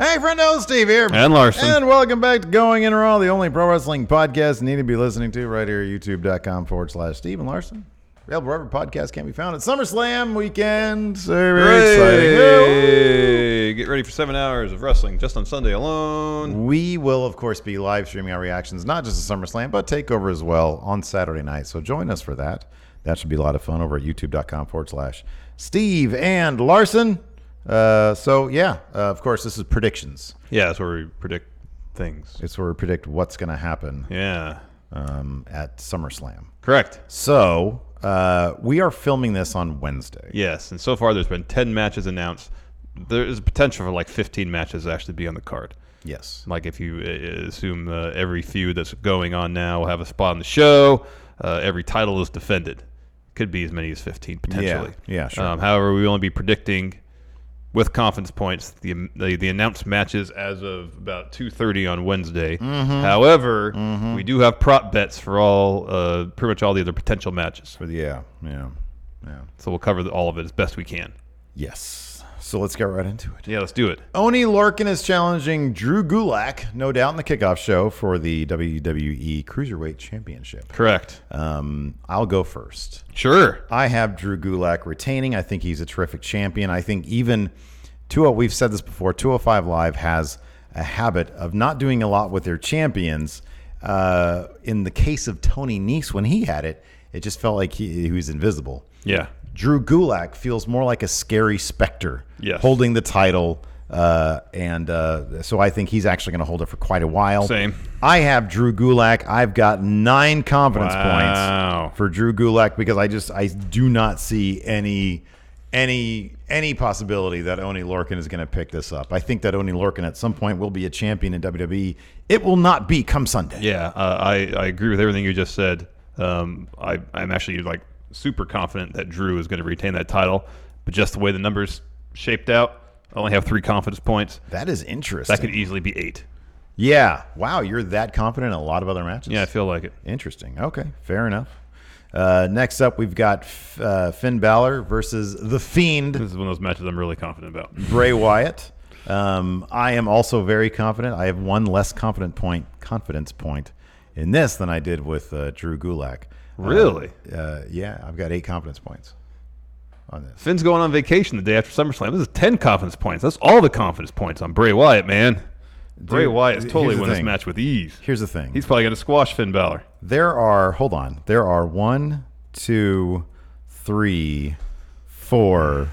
Hey, friendo, Steve here. And Larson. And welcome back to Going In Raw, the only pro wrestling podcast you need to be listening to right here at youtube.com/Steve and Larson. Available wherever podcast can be found at SummerSlam weekend. So very exciting. Hey, get ready for 7 hours of wrestling just on Sunday alone. We will, of course, be live streaming our reactions, not just to SummerSlam, but TakeOver as well on Saturday night. So join us for that. That should be a lot of fun over at youtube.com/Steve and Larson. Of course, this is predictions. Yeah, that's where we predict things. It's where we predict what's going to happen. Yeah. At SummerSlam. Correct. So, we are filming this on Wednesday. Yes, and so far there's been 10 matches announced. There is a potential for like 15 matches to actually be on the card. Yes. Like if you assume every feud that's going on now will have a spot on the show, every title is defended. Could be as many as 15 potentially. Yeah, sure. However, we will only be predicting with confidence points the announced matches as of about 2:30 on Wednesday. Mm-hmm. However, we do have prop bets for all pretty much all the other potential matches. Yeah. So we'll cover all of it as best we can. Yes. So let's get right into it. Yeah, let's do it. Oney Lorcan is challenging Drew Gulak, no doubt, in the kickoff show for the WWE Cruiserweight Championship. Correct. I'll go first. Sure. I have Drew Gulak retaining. I think he's a terrific champion. I think even we've said this before, 205 Live has a habit of not doing a lot with their champions. In the case of Tony Nese, when he had it, it just felt like he was invisible. Yeah. Drew Gulak feels more like a scary specter holding the title. So I think he's actually going to hold it for quite a while. Same. I have Drew Gulak. I've got 9 confidence points for Drew Gulak because I do not see any possibility that Oney Lorcan is going to pick this up. I think that Oney Lorcan at some point will be a champion in WWE. It will not be come Sunday. Yeah, I agree with everything you just said. I'm actually like super confident that Drew is going to retain that title, but just the way the numbers shaped out, I only have 3 confidence points. That is interesting. That could easily be 8. Yeah. Wow, you're that confident in a lot of other matches? Yeah, I feel like it. Interesting. Okay, fair enough. Next up, we've got Finn Balor versus The Fiend. This is one of those matches I'm really confident about. Bray Wyatt. I am also very confident. I have 1 less confidence point in this than I did with Drew Gulak. Really? Yeah, I've got 8 confidence points on this. Finn's going on vacation the day after SummerSlam. This is 10 confidence points. That's all the confidence points on Bray Wyatt, man. Bray Wyatt is totally win this match with ease. Here's the thing. He's probably going to squash Finn Balor. There are 1, 2, 3, 4,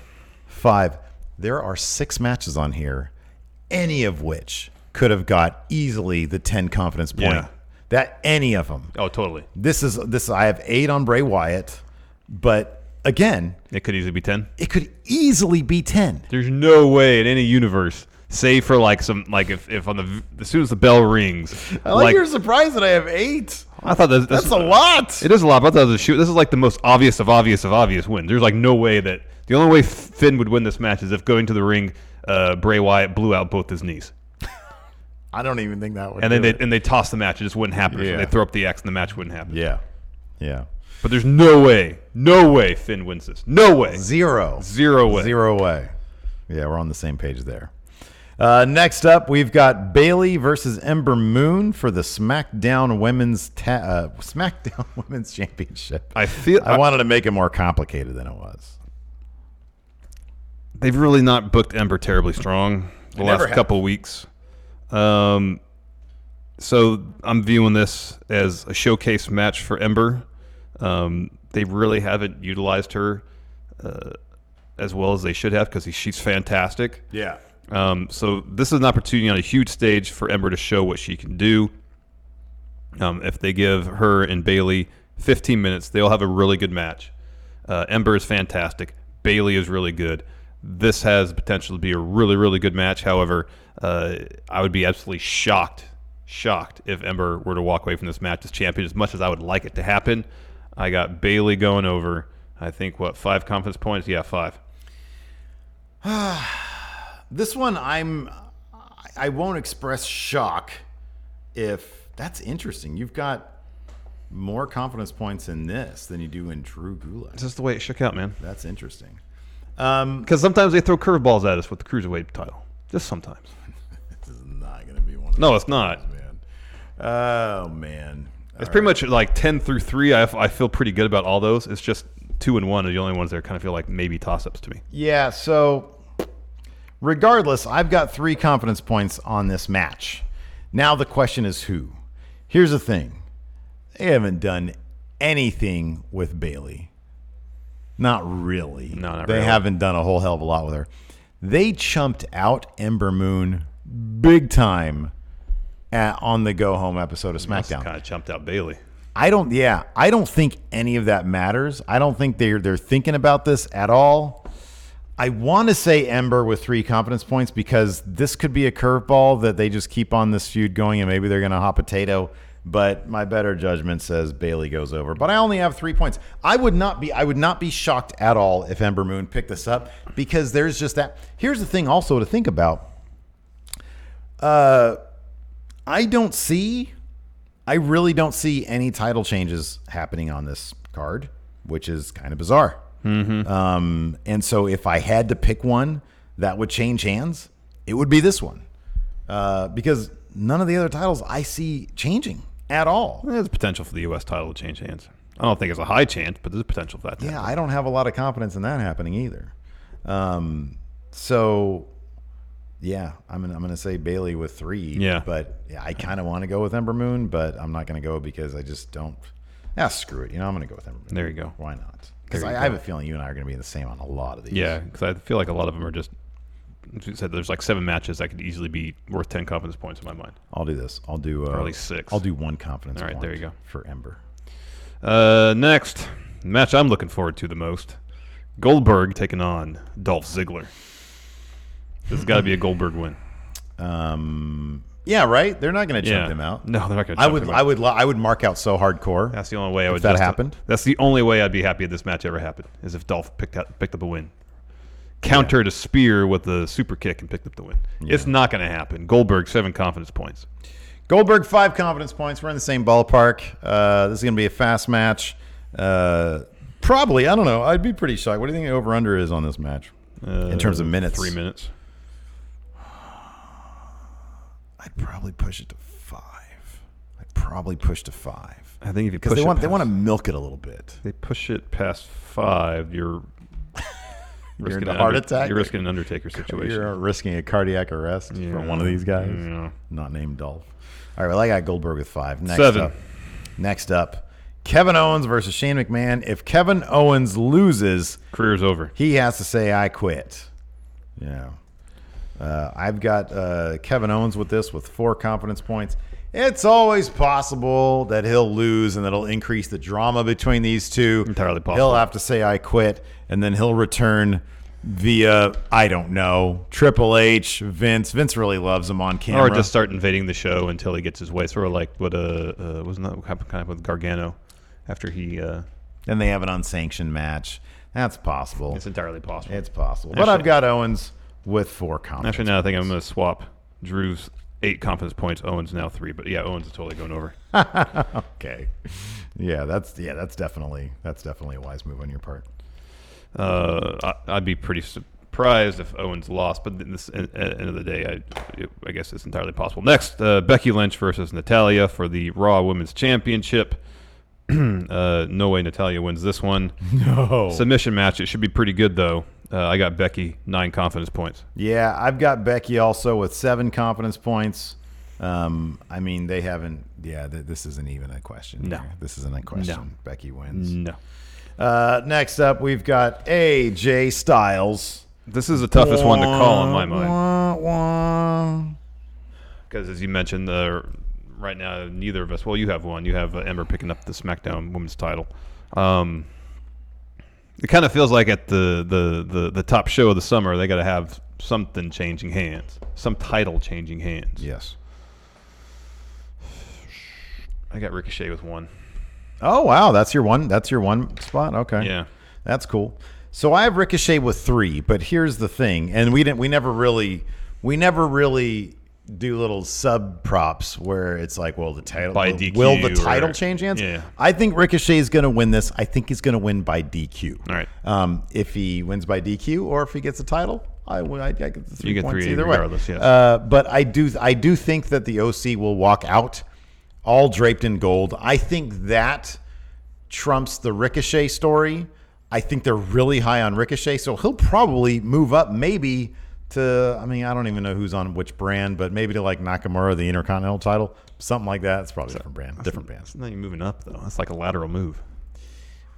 5. There are 6 matches on here, any of which could have got easily the 10 confidence point. Yeah. That any of them. Oh, totally. This. I have 8 on Bray Wyatt, but again, it could easily be 10. It could easily be 10. There's no way in any universe, save for if as soon as the bell rings. I like you're surprised that I have 8. I thought that's a lot. It is a lot, but I thought it was a shoot. This is like the most obvious win. There's like no way that the only way Finn would win this match is if going to the ring, Bray Wyatt blew out both his knees. I don't even think that would. And then they toss the match. It just wouldn't happen. Yeah. So they throw up the X and the match wouldn't happen. Yeah. But there's no way Finn wins this. No way. Zero way. Yeah, we're on the same page there. Next up, we've got Bayley versus Ember Moon for the SmackDown Women's Championship. I wanted to make it more complicated than it was. They've really not booked Ember terribly strong the last couple weeks. So I'm viewing this as a showcase match for Ember. They really haven't utilized her as well as they should have because she's fantastic. Yeah. So this is an opportunity on a huge stage for Ember to show what she can do. If they give her and Bayley 15 minutes, they'll have a really good match. Ember is fantastic. Bayley is really good. This has potential to be a really, really good match. However, I would be absolutely shocked if Ember were to walk away from this match as champion. As much as I would like it to happen, I got Bayley going over. I think 5 confidence points? Yeah, 5. This one, I won't express shock if that's interesting. You've got more confidence points in this than you do in Drew Gulak. It's just the way it shook out, man. That's interesting. Because sometimes they throw curveballs at us with the Cruiserweight title. Just sometimes. one. No, it's not. Man. Oh man. It's pretty much like 10 through 3. I feel pretty good about all those. It's just 2 and 1 are the only ones that kind of feel like maybe toss-ups to me. Yeah, so regardless, I've got 3 confidence points on this match. Now the question is who? Here's the thing. They haven't done anything with Bayley. Not really. No, not they really. haven't done a whole hell of a lot with her. They chumped out Ember Moon big time on the Go Home episode of SmackDown. Kind of chumped out Bayley. I don't think any of that matters. I don't think they're thinking about this at all. I want to say Ember with 3 confidence points because this could be a curveball that they just keep on this feud going and maybe they're going to hot potato. But my better judgment says Bayley goes over. But I only have 3 points. I would not be shocked at all if Ember Moon picked this up because there's just that. Here's the thing also to think about. I really don't see any title changes happening on this card, which is kind of bizarre. Mm-hmm. And so if I had to pick one that would change hands, it would be this one. Because none of the other titles I see changing at all. There's potential for the U.S. title to change hands. I don't think it's a high chance, but there's potential for that to happen. I don't have a lot of confidence in that happening either. So yeah, I'm gonna say Bayley with 3. Yeah. But I kind of want to go with Ember Moon, but I'm not gonna go because I just don't. Screw it. I'm gonna go with Ember Moon. There you go. Why not? Because I have a feeling you and I are gonna be the same on a lot of these. Yeah, because I feel like a lot of them are just. As you said, there's like 7 matches that could easily be worth 10 confidence points in my mind. I'll do this. I'll do or at least 6. I'll do 1 confidence. All right, point there you go. For Ember. Next match I'm looking forward to the most: Goldberg taking on Dolph Ziggler. This has got to be a Goldberg win. Yeah, right. They're not going to chump him out. No, they're not going to. I would mark out so hardcore. That's the only way I would. If that happened. That's the only way I'd be happy if this match ever happened. Is if Dolph picked up a win. Countered a spear with a super kick and picked up the win. Yeah. It's not going to happen. Goldberg 7 confidence points. Goldberg 5 confidence points. We're in the same ballpark. This is going to be a fast match. Probably, I don't know. I'd be pretty shocked. What do you think the over/under is on this match in terms of minutes? 3 minutes. I'd probably push it to 5. I'd probably push to 5. I think if you push because they want to milk it a little bit. They push it past 5. You're risking a heart attack. You're risking an Undertaker situation. You're risking a cardiac arrest from one of these guys, not named Dolph. All right, well, I got Goldberg with 5. 7. Next up, Kevin Owens versus Shane McMahon. If Kevin Owens loses, career's over. He has to say, "I quit." Yeah. I've got Kevin Owens with this with 4 confidence points. It's always possible that he'll lose and that'll increase the drama between these two. Entirely possible. He'll have to say, "I quit," and then he'll return via, I don't know, Triple H, Vince. Vince really loves him on camera. Or just start invading the show until he gets his way. Sort of like what wasn't that what happened kind of with Gargano after he. Then they have an unsanctioned match. That's possible. It's entirely possible. It's possible. But I've got Owens with 4 confidence. Actually, now I think I'm going to swap Drew's 8 confidence points. Owens now 3, but yeah, Owens is totally going over. Okay, that's definitely a wise move on your part. I'd be pretty surprised if Owens lost, but at the end of the day, I guess it's entirely possible. Next, Becky Lynch versus Natalya for the Raw Women's Championship. No way Natalya wins this one. No. Submission match. It should be pretty good, though. I got Becky 9 confidence points. Yeah, I've got Becky also with 7 confidence points. I mean, they haven't. Yeah, this isn't even a question. No, here. This isn't a question. No. Becky wins. No. Next up, we've got AJ Styles. This is the toughest one to call in my mind. Because as you mentioned, right now, neither of us. Well, you have one. You have Ember picking up the SmackDown Women's title. It kind of feels like at the top show of the summer, they got to have something changing hands, some title changing hands. Yes. I got Ricochet with 1. Oh wow, that's your one. That's your one spot. Okay. Yeah, that's cool. So I have Ricochet with 3, but here's the thing, and we never really do little sub props where it's like, well, the title by DQ will the title change hands? Yeah. I think Ricochet is going to win this. I think he's going to win by DQ. All right. If he wins by DQ or if he gets a title, I get the 3 You get points 3 either regardless, way. yes. But I do think that the OC will walk out all draped in gold. I think that trumps the Ricochet story. I think they're really high on Ricochet, so he'll probably move up maybe to, I mean, I don't even know who's on which brand, but maybe to like Nakamura, the Intercontinental title, something like that. It's probably a different brand. Different brand. It's not even moving up, though. It's like a lateral move.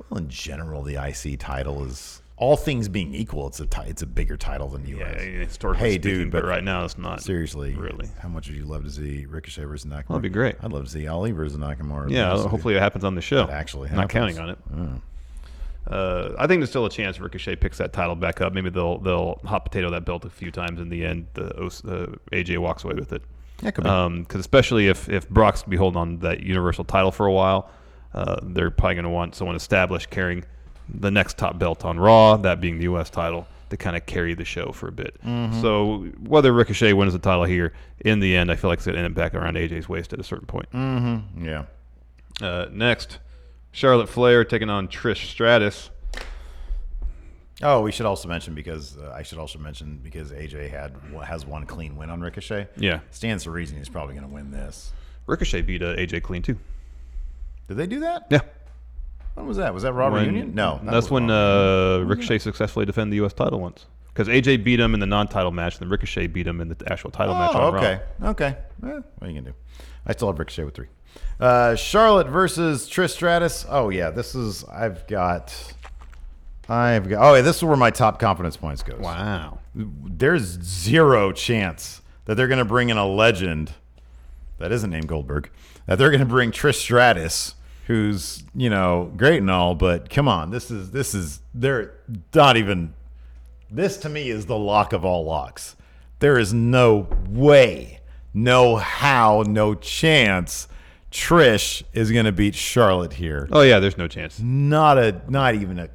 Well, in general, the IC title is, all things being equal, it's a bigger title than the US. Yeah, historically speaking, dude, but right now it's not. Seriously, really. How much would you love to see Ricochet versus Nakamura? That'd be great. I'd love to see Ali versus Nakamura. Yeah, hopefully it happens on the show. It actually not happens. counting on it. I think there's still a chance Ricochet picks that title back up. Maybe they'll hot potato that belt a few times. In the end, AJ walks away with it. That could be. Because especially if Brock's going to be holding on to that Universal title for a while, they're probably going to want someone established carrying the next top belt on Raw, that being the U.S. title, to kind of carry the show for a bit. Mm-hmm. So whether Ricochet wins the title here, in the end, I feel like it's going to end back around AJ's waist at a certain point. Mm-hmm. Yeah. Next, Charlotte Flair taking on Trish Stratus. Oh, we should also mention because AJ has one clean win on Ricochet. Yeah. Stands to reason he's probably going to win this. Ricochet beat AJ clean too. Did they do that? Yeah. When was that? Was that Raw Reunion? No. That's when Ricochet successfully defended the U.S. title once. Because AJ beat him in the non-title match, and then Ricochet beat him in the actual title match on Raw. Okay. What are you going to do? I still have Ricochet with 3. Charlotte versus Trish Stratus. Oh, yeah. This is, this is where my top confidence points goes. Wow. There's zero chance that they're going to bring in a legend that isn't named Goldberg, that they're going to bring Trish Stratus, who's, great and all, but come on, they're not even, this to me is the lock of all locks. There is no way, no how, no chance Trish is going to beat Charlotte here. Oh yeah, there's no chance. Not even a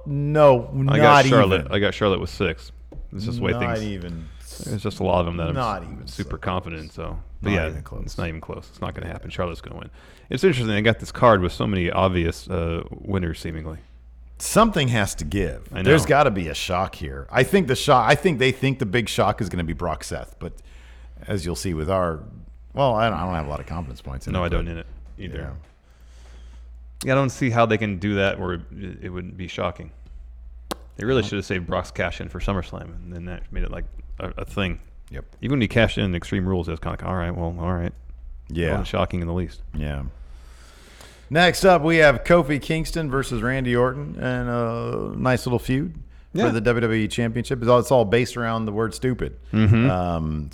no, I got Charlotte. I got Charlotte with 6. It's just the way not things. even. There's just a lot of them that Not I'm even super so confident in. So, but Not yeah, even close. it's not even close. It's not going to happen. Charlotte's going to win. It's interesting. I got this card with so many obvious winners, seemingly. Something has to give. I know. There's got to be a shock here. I think they think the big shock is going to be Brock Seth, but as you'll see with I don't have a lot of confidence points in it. No, I but, don't in it either. Yeah. Yeah, I don't see how they can do that where it wouldn't be shocking. They really should have saved Brock's cash in for SummerSlam, and then that made it like a thing. Yep. Even when he cashed in Extreme Rules, it was kind of like, all right. Yeah. Wasn't shocking in the least. Yeah. Next up, we have Kofi Kingston versus Randy Orton, and a nice little feud for the WWE Championship. It's all based around the word stupid. Mm-hmm.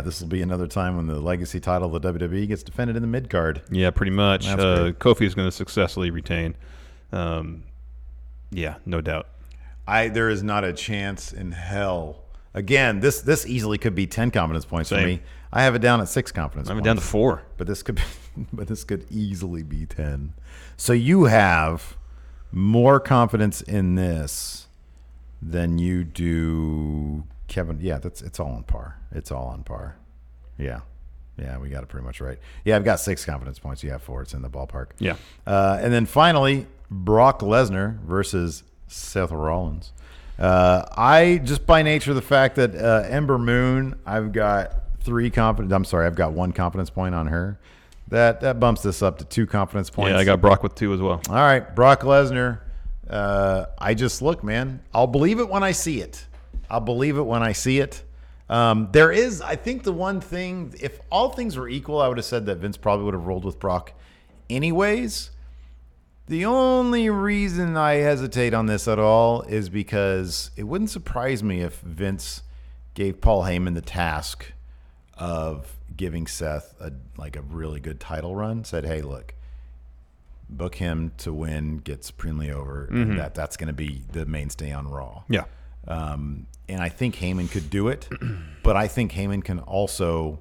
This will be another time when the legacy title of the WWE gets defended in the mid card. Yeah, pretty much. That's great. Kofi is going to successfully retain. Yeah, no doubt. There is not a chance in hell. Again, this easily could be 10 confidence points for Same. me. I have it down at 6 confidence I'm points. down to 4. But this could easily be 10. So you have more confidence in this than you do Kevin. Yeah, it's all on par. It's all on par. Yeah. Yeah, we got it pretty much right. Yeah, I've got 6 confidence points. You have 4. It's in the ballpark. Yeah. And then finally, Brock Lesnar versus Seth Rollins. I just by nature of the fact that Ember Moon, I've got 1 confidence point on her. That bumps this up to 2 confidence points. Yeah, I got Brock with 2 as well. All right, Brock Lesnar. I just look, man. I'll believe it when I see it. There is, I think, the one thing. If all things were equal, I would have said that Vince probably would have rolled with Brock, anyways. The only reason I hesitate on this at all is because it wouldn't surprise me if Vince gave Paul Heyman the task of giving Seth a really good title run. Said, hey, look, book him to win, get supremely over, and that's going to be the mainstay on Raw. Yeah. And I think Heyman could do it, but I think Heyman can also,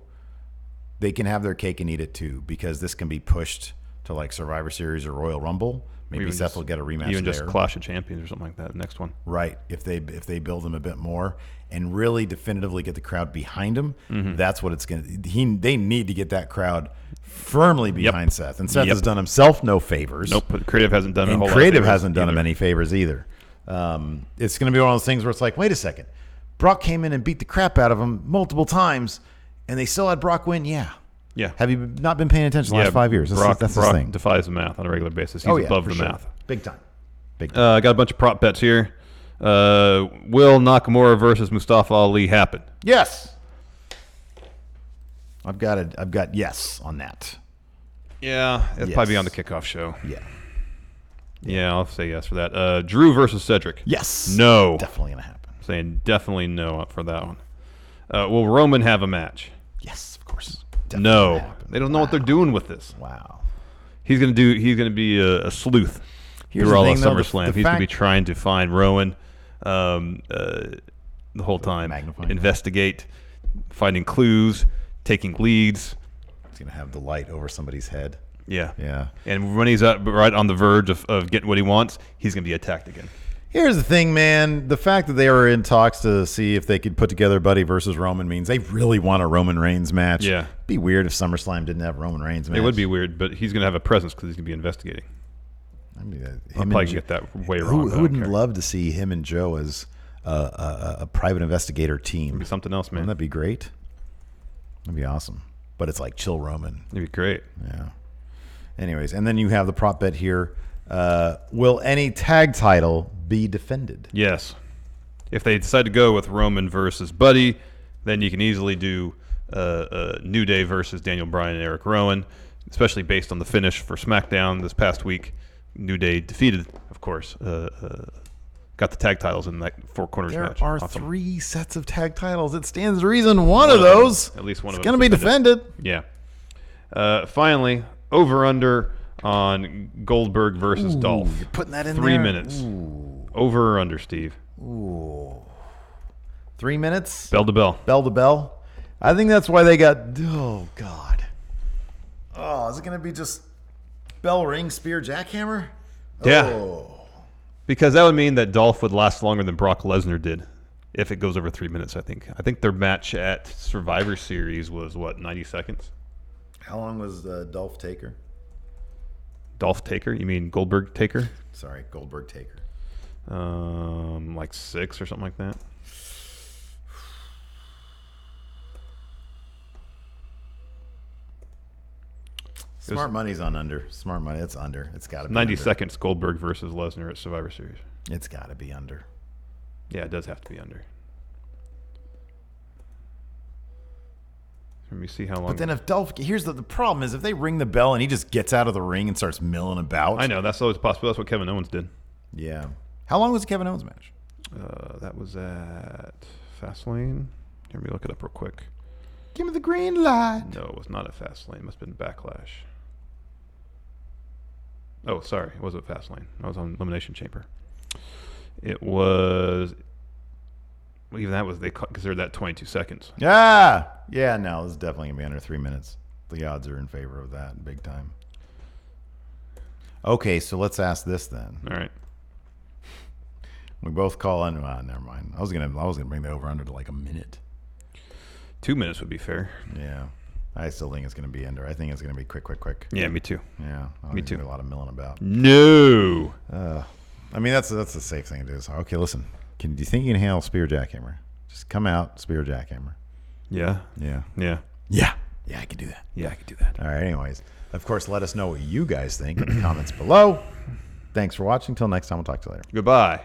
they can have their cake and eat it too, because this can be pushed to like Survivor Series or Royal Rumble. Maybe Seth will get a rematch even there. just Clash of Champions or something like that. Next one, right? If they build him a bit more and really definitively get the crowd behind him, that's what it's gonna. They need to get that crowd firmly behind Seth, and Seth has done himself no favors. Nope, but creative hasn't done and creative hasn't done him any favors either. It's going to be one of those things where it's like, wait a second. Brock came in and beat the crap out of him multiple times, and they still had Brock win? Yeah. Yeah. Have you not been paying attention the last 5 years? Brock That's his thing. defies the math on a regular basis. He's above the math. Big time. I got a bunch of prop bets here. Will Nakamura versus Mustafa Ali happen? Yes. I've got yes on that. Yeah, it'll probably be on the kickoff show. Yeah, I'll say yes for that. Drew versus Cedric. Yes. No. Definitely going to happen. Saying definitely no for that one. Will Roman have a match? Yes, of course. No. They don't know what they're doing with this. Wow. He's gonna be a sleuth through all of SummerSlam. He's gonna be trying to find Rowan the whole time. Investigate, finding clues, taking leads. He's gonna have the light over somebody's head. Yeah. And when he's right on the verge of getting what he wants, he's gonna be attacked again. Here's the thing, man. The fact that they were in talks to see if they could put together Buddy versus Roman means they really want a Roman Reigns match. Yeah. It'd be weird if SummerSlam didn't have Roman Reigns match. It would be weird, but he's going to have a presence because he's going to be investigating. I mean, I'll probably get that way wrong. Who wouldn't love to see him and Joe as a private investigator team? It'd be something else, man. Wouldn't that be great? That'd be awesome. But it's like chill Roman. It'd be great. Yeah. Anyways, and then you have the prop bet here. Will any tag title be defended? Yes. If they decide to go with Roman versus Buddy, then you can easily do New Day versus Daniel Bryan and Eric Rowan, especially based on the finish for SmackDown this past week. New Day defeated, of course, got the tag titles in that Four Corners match. There are 3 sets of tag titles. It stands to reason one of those, at least one of them, is going to be defended. Yeah. Finally, over/under on Goldberg versus Dolph. You're putting that in 3 there? minutes. Ooh. Over or under, Steve? Ooh. 3 minutes? Bell to bell. Bell to bell? I think that's why they got... Oh, God. Oh, is it going to be just bell, ring, spear, jackhammer? Yeah. Oh. Because that would mean that Dolph would last longer than Brock Lesnar did if it goes over 3 minutes, I think. I think their match at Survivor Series was, 90 seconds? How long was Dolph Taker? Dolph Taker? You mean Goldberg Taker? Sorry, Goldberg Taker. Like 6 or something like that. Smart money's on under. Smart money, it's under. It's got to be 90 under. seconds Goldberg versus Lesnar at Survivor Series. It's got to be under. Yeah, it does have to be under. Let me see how long. But then if Dolph, here's the problem is if they ring the bell and he just gets out of the ring and starts milling about. I know, that's always possible. That's what Kevin Owens did. Yeah. How long was the Kevin Owens match? That was at Fastlane. Let me look it up real quick. Give me the green light. No, it was not at Fastlane. It must have been Backlash. Oh, sorry. It wasn't Fastlane. I was on Elimination Chamber. It was... Well, even that was... They considered that 22 seconds. Yeah. Yeah, no, this is definitely going to be under 3 minutes. The odds are in favor of that big time. Okay, so let's ask this then. All right. We both call in. Never mind. I was gonna bring the over under to like a minute. 2 minutes would be fair. Yeah, I still think it's gonna be under. I think it's gonna be quick. Yeah, me too. Yeah, me too. A lot of milling about. No. I mean that's a safe thing to do. So, okay, listen. Do you think you can handle spear jackhammer? Just come out, spear jackhammer. Yeah. Yeah. Yeah. Yeah. Yeah, I can do that. Yeah, I could do that. All right. Anyways, of course, let us know what you guys think in the comments below. Thanks for watching. Till next time, we'll talk to you later. Goodbye.